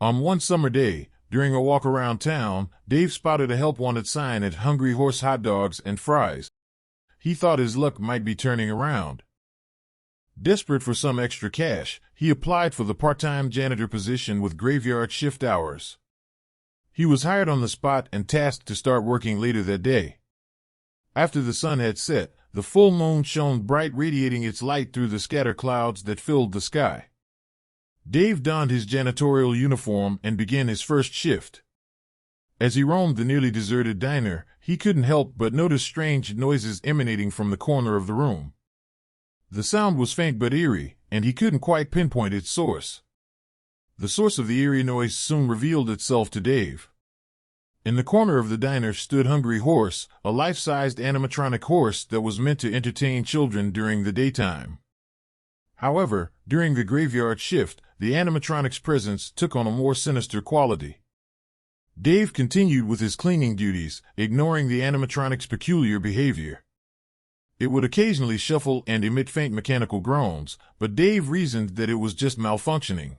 On one summer day, during a walk around town, Dave spotted a help wanted sign at Hungry Horse Hot Dogs and Fries. He thought his luck might be turning around. Desperate for some extra cash, he applied for the part-time janitor position with graveyard shift hours. He was hired on the spot and tasked to start working later that day. After the sun had set, the full moon shone bright, radiating its light through the scatter clouds that filled the sky. Dave donned his janitorial uniform and began his first shift. As he roamed the nearly deserted diner, he couldn't help but notice strange noises emanating from the corner of the room. The sound was faint but eerie, and he couldn't quite pinpoint its source. The source of the eerie noise soon revealed itself to Dave. In the corner of the diner stood Hungry Horse, a life-sized animatronic horse that was meant to entertain children during the daytime. However, during the graveyard shift, the animatronic's presence took on a more sinister quality. Dave continued with his cleaning duties, ignoring the animatronic's peculiar behavior. It would occasionally shuffle and emit faint mechanical groans, but Dave reasoned that it was just malfunctioning.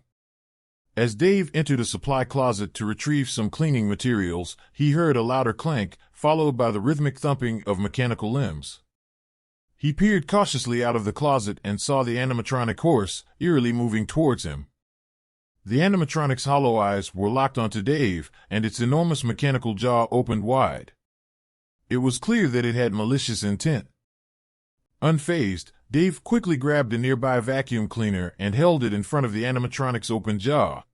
As Dave entered a supply closet to retrieve some cleaning materials, he heard a louder clank, followed by the rhythmic thumping of mechanical limbs. He peered cautiously out of the closet and saw the animatronic horse, eerily moving towards him. The animatronic's hollow eyes were locked onto Dave, and its enormous mechanical jaw opened wide. It was clear that it had malicious intent. Unfazed, Dave quickly grabbed a nearby vacuum cleaner and held it in front of the animatronic's open jaw.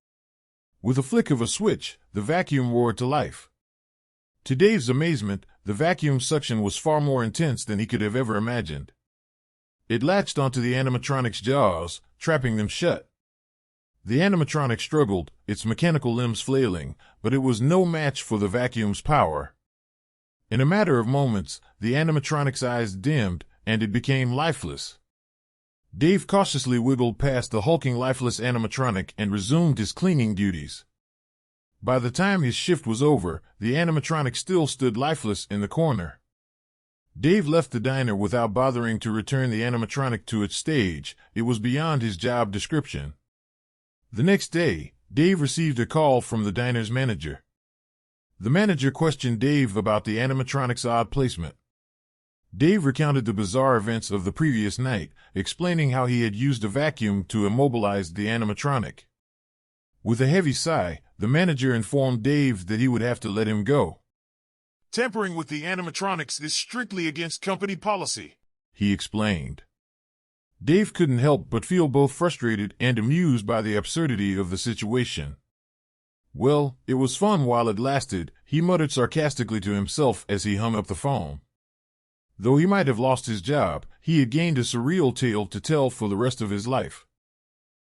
With a flick of a switch, the vacuum roared to life. To Dave's amazement, the vacuum suction was far more intense than he could have ever imagined. It latched onto the animatronic's jaws, trapping them shut. The animatronic struggled, its mechanical limbs flailing, but it was no match for the vacuum's power. In a matter of moments, the animatronic's eyes dimmed, and it became lifeless. Dave cautiously wiggled past the hulking lifeless animatronic and resumed his cleaning duties. By the time his shift was over, the animatronic still stood lifeless in the corner. Dave left the diner without bothering to return the animatronic to its stage. It was beyond his job description. The next day, Dave received a call from the diner's manager. The manager questioned Dave about the animatronic's odd placement. Dave recounted the bizarre events of the previous night, explaining how he had used a vacuum to immobilize the animatronic. With a heavy sigh, the manager informed Dave that he would have to let him go. "Tampering with the animatronics is strictly against company policy," he explained. Dave couldn't help but feel both frustrated and amused by the absurdity of the situation. "Well, it was fun while it lasted," he muttered sarcastically to himself as he hung up the phone. Though he might have lost his job, he had gained a surreal tale to tell for the rest of his life.